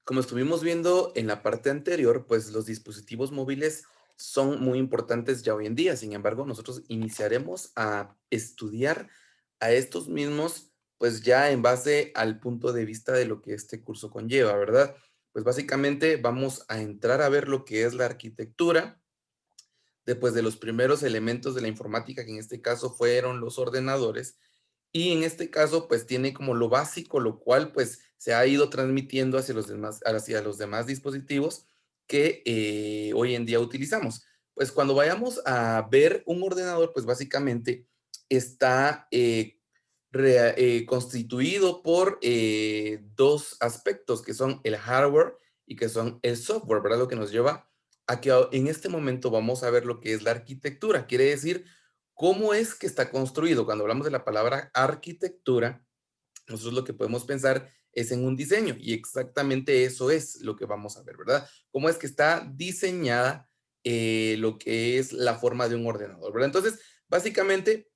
Como estuvimos viendo en la parte anterior, pues los dispositivos móviles son muy importantes ya hoy en día. Sin embargo, nosotros iniciaremos a estudiar a estos mismos, pues ya en base al punto de vista de lo que este curso conlleva, ¿verdad? Pues básicamente vamos a entrar a ver lo que es la arquitectura, después de los primeros elementos de la informática, que en este caso fueron los ordenadores, y en este caso, pues tiene como lo básico, lo cual pues se ha ido transmitiendo hacia los demás dispositivos que hoy en día utilizamos. Pues cuando vayamos a ver un ordenador, pues básicamente está constituido por dos aspectos, que son el hardware y que son el software, ¿verdad? Lo que nos lleva a que en este momento vamos a ver lo que es la arquitectura. Quiere decir cómo es que está construido. Cuando hablamos de la palabra arquitectura, nosotros lo que podemos pensar es en un diseño y exactamente eso es lo que vamos a ver, ¿verdad? Cómo es que está diseñada lo que es la forma de un ordenador, ¿verdad? Entonces, básicamente,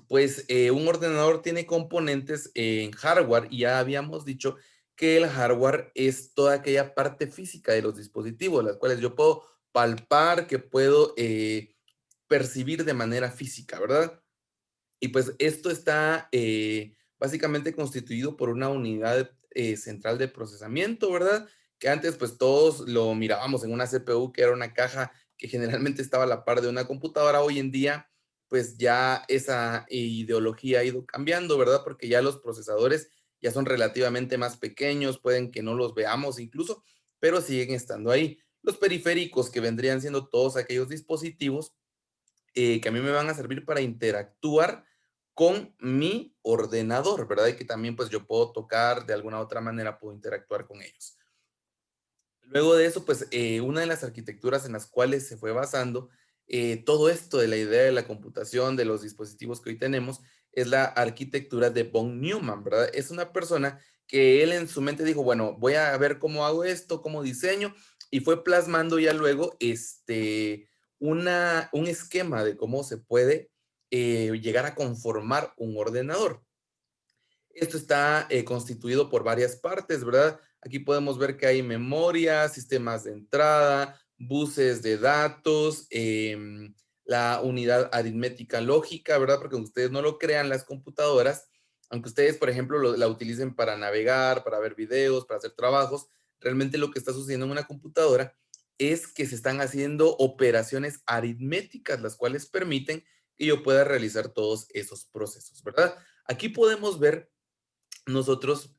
pues un ordenador tiene componentes en hardware y ya habíamos dicho que el hardware es toda aquella parte física de los dispositivos, las cuales yo puedo palpar, que puedo percibir de manera física, ¿verdad? Y pues esto está básicamente constituido por una unidad central de procesamiento, ¿verdad? Que antes pues todos lo mirábamos en una CPU, que era una caja que generalmente estaba a la par de una computadora. Hoy en día pues ya esa ideología ha ido cambiando, ¿verdad? Porque ya los procesadores ya son relativamente más pequeños, pueden que no los veamos incluso, pero siguen estando ahí. Los periféricos, que vendrían siendo todos aquellos dispositivos que a mí me van a servir para interactuar con mi ordenador, ¿verdad? Y que también pues yo puedo tocar, de alguna otra manera puedo interactuar con ellos. Luego de eso, pues una de las arquitecturas en las cuales se fue basando todo esto de la idea de la computación, de los dispositivos que hoy tenemos, es la arquitectura de von Neumann, ¿verdad? Es una persona que él en su mente dijo, bueno, voy a ver cómo hago esto, cómo diseño, y fue plasmando ya luego un esquema de cómo se puede llegar a conformar un ordenador. Esto está constituido por varias partes, ¿verdad? Aquí podemos ver que hay memoria, sistemas de entrada, buses de datos, la unidad aritmética lógica, ¿verdad? Porque aunque ustedes no lo crean, las computadoras, aunque ustedes, por ejemplo, la utilicen para navegar, para ver videos, para hacer trabajos, realmente lo que está sucediendo en una computadora es que se están haciendo operaciones aritméticas, las cuales permiten que yo pueda realizar todos esos procesos, ¿verdad? Aquí podemos ver nosotros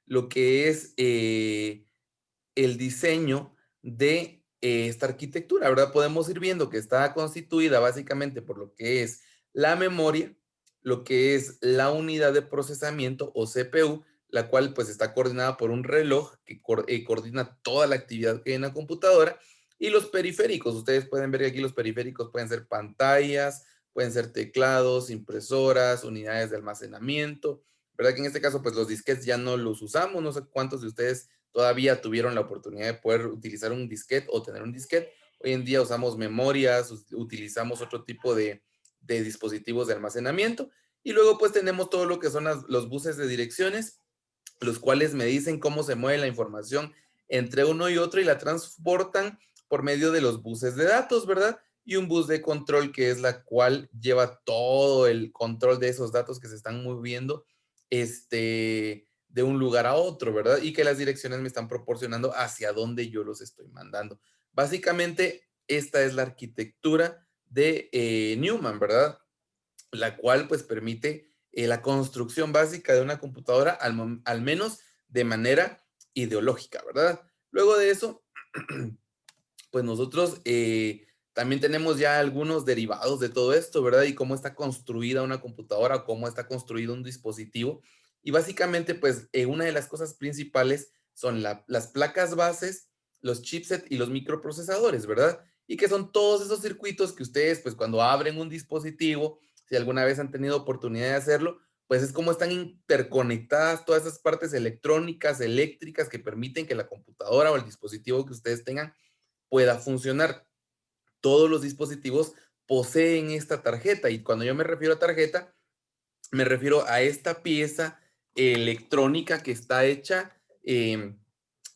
lo que es el diseño de esta arquitectura, ¿verdad? Podemos ir viendo que está constituida básicamente por lo que es la memoria, lo que es la unidad de procesamiento o CPU, la cual pues está coordinada por un reloj que coordina toda la actividad que hay en la computadora, y los periféricos. Ustedes pueden ver que aquí los periféricos pueden ser pantallas, pueden ser teclados, impresoras, unidades de almacenamiento, ¿verdad? Que en este caso pues los disquetes ya no los usamos, no sé cuántos de ustedes todavía tuvieron la oportunidad de poder utilizar un disquete o tener un disquete. Hoy en día usamos memorias, utilizamos otro tipo de dispositivos de almacenamiento, y luego pues tenemos todo lo que son los buses de direcciones, los cuales me dicen cómo se mueve la información entre uno y otro y la transportan por medio de los buses de datos, ¿verdad? Y un bus de control, que es la cual lleva todo el control de esos datos que se están moviendo de un lugar a otro, ¿verdad? Y que las direcciones me están proporcionando hacia dónde yo los estoy mandando. Básicamente, esta es la arquitectura de Newman, ¿verdad? La cual pues permite la construcción básica de una computadora, al menos de manera ideológica, ¿verdad? Luego de eso, pues nosotros también tenemos ya algunos derivados de todo esto, ¿verdad? Y cómo está construida una computadora, cómo está construido un dispositivo. Y básicamente, pues una de las cosas principales son las placas bases, los chipset y los microprocesadores, ¿verdad? Y que son todos esos circuitos que ustedes, pues cuando abren un dispositivo, si alguna vez han tenido oportunidad de hacerlo, pues es como están interconectadas todas esas partes electrónicas, eléctricas, que permiten que la computadora o el dispositivo que ustedes tengan pueda funcionar. Todos los dispositivos poseen esta tarjeta, y cuando yo me refiero a tarjeta, me refiero a esta pieza electrónica que está hecha em,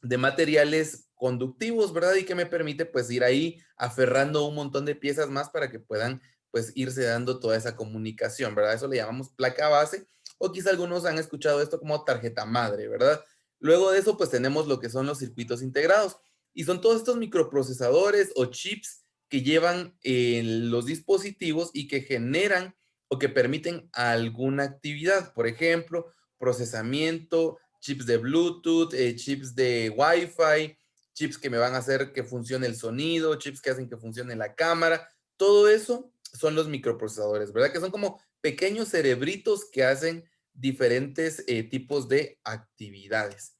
de materiales conductivos, ¿verdad? Y que me permite pues ir ahí aferrando un montón de piezas más para que puedan pues irse dando toda esa comunicación, ¿verdad? Eso le llamamos placa base o quizá algunos han escuchado esto como tarjeta madre, ¿verdad? Luego de eso pues tenemos lo que son los circuitos integrados y son todos estos microprocesadores o chips que llevan los dispositivos y que generan o que permiten alguna actividad, por ejemplo, procesamiento, chips de Bluetooth, chips de Wi-Fi, chips que me van a hacer que funcione el sonido, chips que hacen que funcione la cámara. Todo eso son los microprocesadores, ¿verdad? Que son como pequeños cerebritos que hacen diferentes tipos de actividades.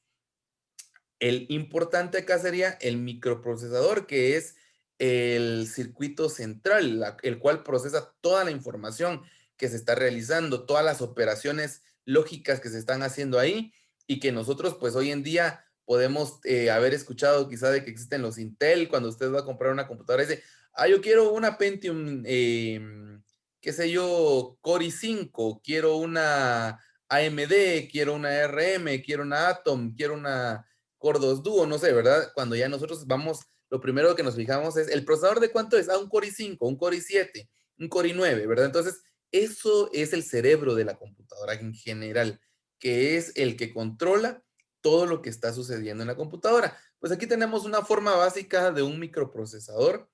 El importante acá sería el microprocesador, que es el circuito central, el cual procesa toda la información que se está realizando, todas las operaciones lógicas que se están haciendo ahí y que nosotros pues hoy en día podemos haber escuchado quizá de que existen los Intel, cuando usted va a comprar una computadora y dice, yo quiero una Pentium, qué sé yo, Core i5, quiero una AMD, quiero una RM, quiero una Atom, quiero una Core 2 Duo, no sé, ¿verdad? Cuando ya nosotros vamos, lo primero que nos fijamos es, ¿el procesador de cuánto es? Un Core i5, un Core i7, un Core i9, ¿verdad? Entonces, eso es el cerebro de la computadora en general, que es el que controla todo lo que está sucediendo en la computadora. Pues aquí tenemos una forma básica de un microprocesador.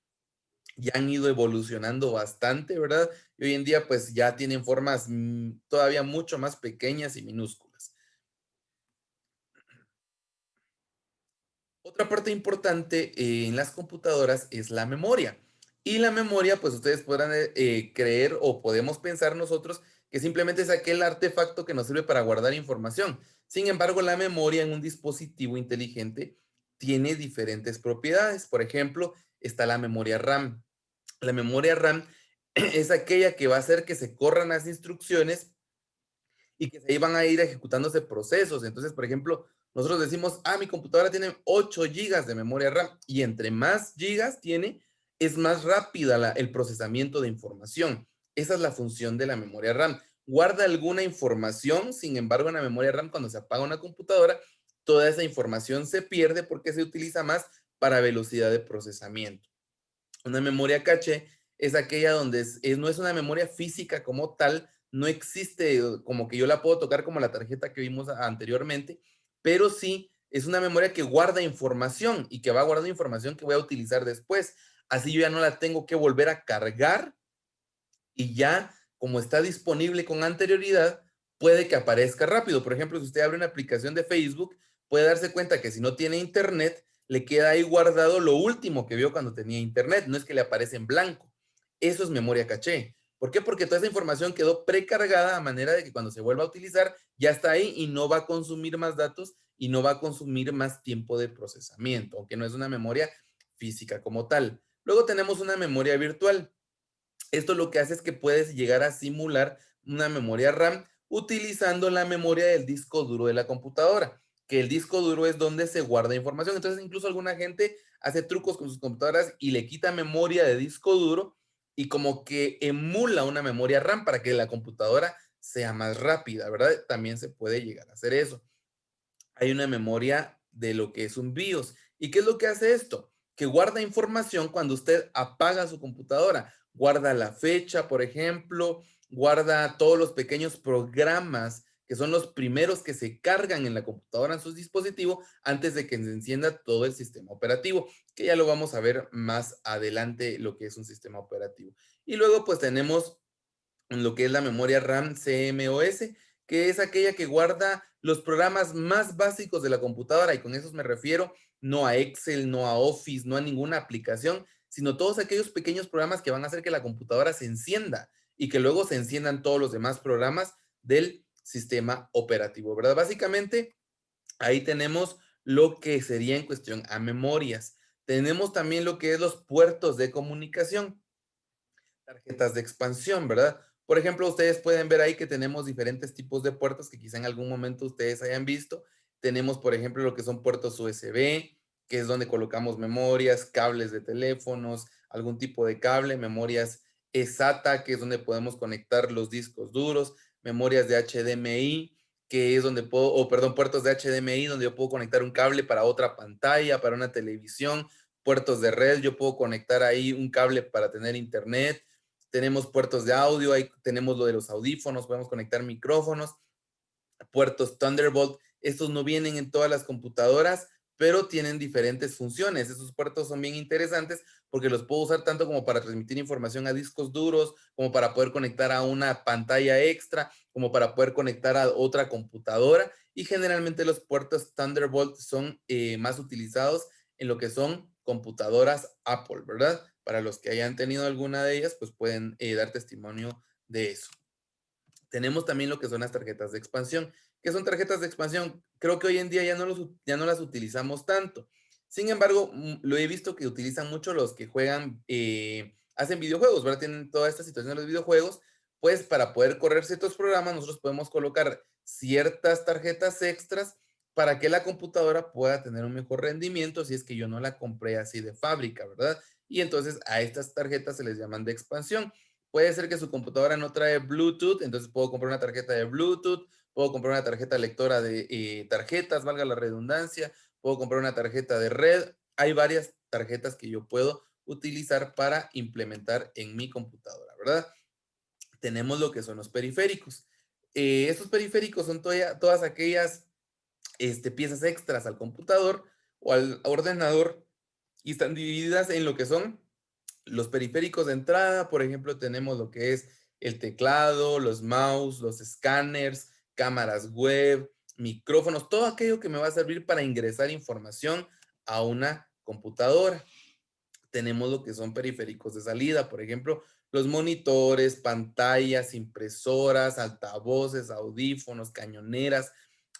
Ya han ido evolucionando bastante, ¿verdad? Y hoy en día, pues ya tienen formas todavía mucho más pequeñas y minúsculas. Otra parte importante en las computadoras es la memoria. Y la memoria, pues ustedes podrán creer o podemos pensar nosotros que simplemente es aquel artefacto que nos sirve para guardar información. Sin embargo, la memoria en un dispositivo inteligente tiene diferentes propiedades. Por ejemplo, está la memoria RAM. La memoria RAM es aquella que va a hacer que se corran las instrucciones y que ahí van a ir ejecutándose procesos. Entonces, por ejemplo, nosotros decimos, mi computadora tiene 8 gigas de memoria RAM y entre más gigas tiene, es más rápida el procesamiento de información. Esa es la función de la memoria RAM. Guarda alguna información, sin embargo, en la memoria RAM, cuando se apaga una computadora, toda esa información se pierde porque se utiliza más para velocidad de procesamiento. Una memoria caché es aquella donde no es una memoria física como tal, no existe como que yo la puedo tocar como la tarjeta que vimos anteriormente, pero sí es una memoria que guarda información y que va guardando información que voy a utilizar después. Así yo ya no la tengo que volver a cargar y ya como está disponible con anterioridad, puede que aparezca rápido. Por ejemplo, si usted abre una aplicación de Facebook, puede darse cuenta que si no tiene internet, le queda ahí guardado lo último que vio cuando tenía internet, no es que le aparece en blanco. Eso es memoria caché. ¿Por qué? Porque toda esa información quedó precargada a manera de que cuando se vuelva a utilizar ya está ahí y no va a consumir más datos y no va a consumir más tiempo de procesamiento, aunque no es una memoria física como tal. Luego tenemos una memoria virtual. Esto lo que hace es que puedes llegar a simular una memoria RAM utilizando la memoria del disco duro de la computadora, que el disco duro es donde se guarda información. Entonces, incluso alguna gente hace trucos con sus computadoras y le quita memoria de disco duro y como que emula una memoria RAM para que la computadora sea más rápida, ¿verdad? También se puede llegar a hacer eso. Hay una memoria de lo que es un BIOS. ¿Y qué es lo que hace esto? Que guarda información cuando usted apaga su computadora. Guarda la fecha, por ejemplo, guarda todos los pequeños programas que son los primeros que se cargan en la computadora, en su dispositivo, antes de que se encienda todo el sistema operativo, que ya lo vamos a ver más adelante lo que es un sistema operativo. Y luego pues tenemos lo que es la memoria RAM CMOS, que es aquella que guarda los programas más básicos de la computadora, y con esos me refiero no a Excel, no a Office, no a ninguna aplicación, sino todos aquellos pequeños programas que van a hacer que la computadora se encienda y que luego se enciendan todos los demás programas del sistema operativo, ¿verdad? Básicamente, ahí tenemos lo que sería en cuestión a memorias. Tenemos también lo que es los puertos de comunicación, tarjetas de expansión, ¿verdad? Por ejemplo, ustedes pueden ver ahí que tenemos diferentes tipos de puertos que quizá en algún momento ustedes hayan visto. Tenemos, por ejemplo, lo que son puertos USB, que es donde colocamos memorias, cables de teléfonos, algún tipo de cable, memorias SATA, que es donde podemos conectar los discos duros, memorias de HDMI, que es donde puedo, o perdón, puertos de HDMI, donde yo puedo conectar un cable para otra pantalla, para una televisión, puertos de red, yo puedo conectar ahí un cable para tener internet, tenemos puertos de audio, ahí tenemos lo de los audífonos, podemos conectar micrófonos, puertos Thunderbolt. Estos no vienen en todas las computadoras, pero tienen diferentes funciones. Esos puertos son bien interesantes porque los puedo usar tanto como para transmitir información a discos duros, como para poder conectar a una pantalla extra, como para poder conectar a otra computadora. Y generalmente los puertos Thunderbolt son más utilizados en lo que son computadoras Apple, ¿verdad? Para los que hayan tenido alguna de ellas, pues pueden dar testimonio de eso. Tenemos también lo que son las tarjetas de expansión. ¿Qué son tarjetas de expansión? Creo que hoy en día ya no las utilizamos tanto. Sin embargo, lo he visto que utilizan mucho los que juegan, hacen videojuegos, ¿verdad? Tienen toda esta situación de los videojuegos, pues para poder correr ciertos programas, nosotros podemos colocar ciertas tarjetas extras para que la computadora pueda tener un mejor rendimiento si es que yo no la compré así de fábrica, ¿verdad? Y entonces a estas tarjetas se les llaman de expansión. Puede ser que su computadora no trae Bluetooth, entonces puedo comprar una tarjeta de Bluetooth, puedo comprar una tarjeta lectora de tarjetas, valga la redundancia, puedo comprar una tarjeta de red. Hay varias tarjetas que yo puedo utilizar para implementar en mi computadora, ¿verdad? Tenemos lo que son los periféricos. Estos periféricos son todas aquellas piezas extras al computador o al ordenador y están divididas en lo que son los periféricos de entrada. Por ejemplo, tenemos lo que es el teclado, los mouse, los escáneres, cámaras web, micrófonos, todo aquello que me va a servir para ingresar información a una computadora. Tenemos lo que son periféricos de salida, por ejemplo, los monitores, pantallas, impresoras, altavoces, audífonos, cañoneras,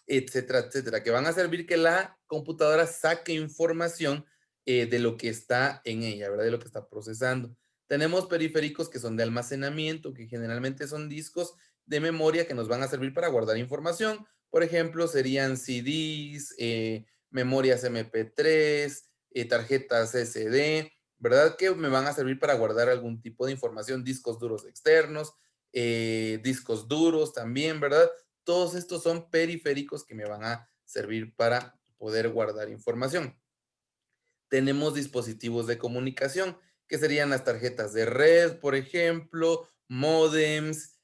etcétera, etcétera, que van a servir que la computadora saque información de lo que está en ella, ¿verdad? De lo que está procesando. Tenemos periféricos que son de almacenamiento, que generalmente son discos de memoria que nos van a servir para guardar información. Por ejemplo, serían CDs, memorias MP3, tarjetas SD, ¿verdad? Que me van a servir para guardar algún tipo de información, discos duros externos, discos duros también, ¿verdad? Todos estos son periféricos que me van a servir para poder guardar información. Tenemos dispositivos de comunicación, que serían las tarjetas de red, por ejemplo, módems,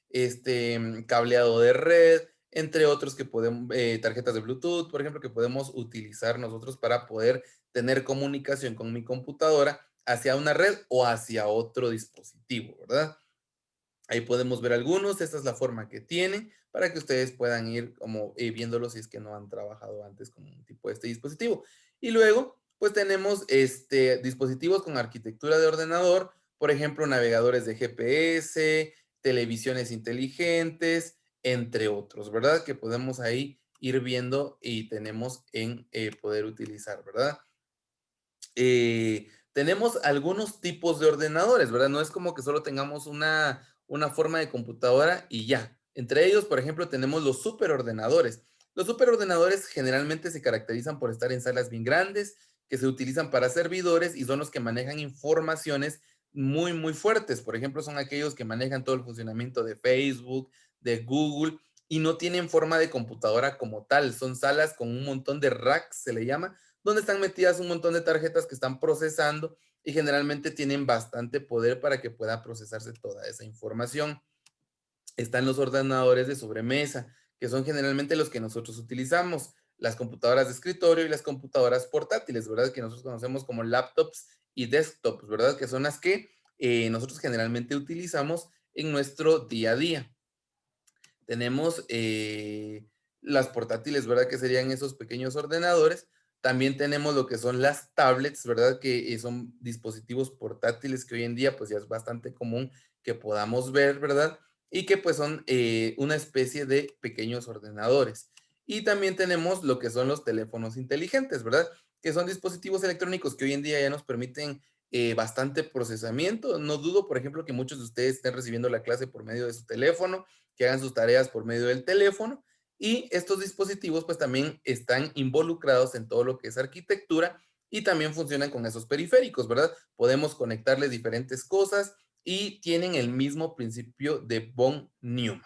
cableado de red, entre otros que podemos, tarjetas de Bluetooth, por ejemplo, que podemos utilizar nosotros para poder tener comunicación con mi computadora hacia una red o hacia otro dispositivo, ¿verdad? Ahí podemos ver algunos, esta es la forma que tienen para que ustedes puedan ir como viéndolo si es que no han trabajado antes con un tipo de este dispositivo. Y luego, pues tenemos dispositivos con arquitectura de ordenador, por ejemplo, navegadores de GPS, televisiones inteligentes, entre otros, ¿verdad? Que podemos ahí ir viendo y tenemos en poder utilizar, ¿verdad? Tenemos algunos tipos de ordenadores, ¿verdad? No es como que solo tengamos una forma de computadora y ya. Entre ellos, por ejemplo, tenemos los superordenadores. Los superordenadores generalmente se caracterizan por estar en salas bien grandes, que se utilizan para servidores y son los que manejan informaciones muy, muy fuertes. Por ejemplo, son aquellos que manejan todo el funcionamiento de Facebook, de Google y no tienen forma de computadora como tal. Son salas con un montón de racks, se le llama, donde están metidas un montón de tarjetas que están procesando y generalmente tienen bastante poder para que pueda procesarse toda esa información. Están los ordenadores de sobremesa, que son generalmente los que nosotros utilizamos, las computadoras de escritorio y las computadoras portátiles, ¿verdad? Que nosotros conocemos como laptops y desktops, ¿verdad? Que son las que nosotros generalmente utilizamos en nuestro día a día. Tenemos las portátiles, ¿verdad? Que serían esos pequeños ordenadores. También tenemos lo que son las tablets, ¿verdad? Que son dispositivos portátiles que hoy en día pues ya es bastante común que podamos ver, ¿verdad? Y que pues son una especie de pequeños ordenadores. Y también tenemos lo que son los teléfonos inteligentes, ¿verdad? Que son dispositivos electrónicos que hoy en día ya nos permiten bastante procesamiento. No dudo, por ejemplo, que muchos de ustedes estén recibiendo la clase por medio de su teléfono, que hagan sus tareas por medio del teléfono. Y estos dispositivos pues también están involucrados en todo lo que es arquitectura y también funcionan con esos periféricos, ¿verdad? Podemos conectarles diferentes cosas y tienen el mismo principio de von Neumann.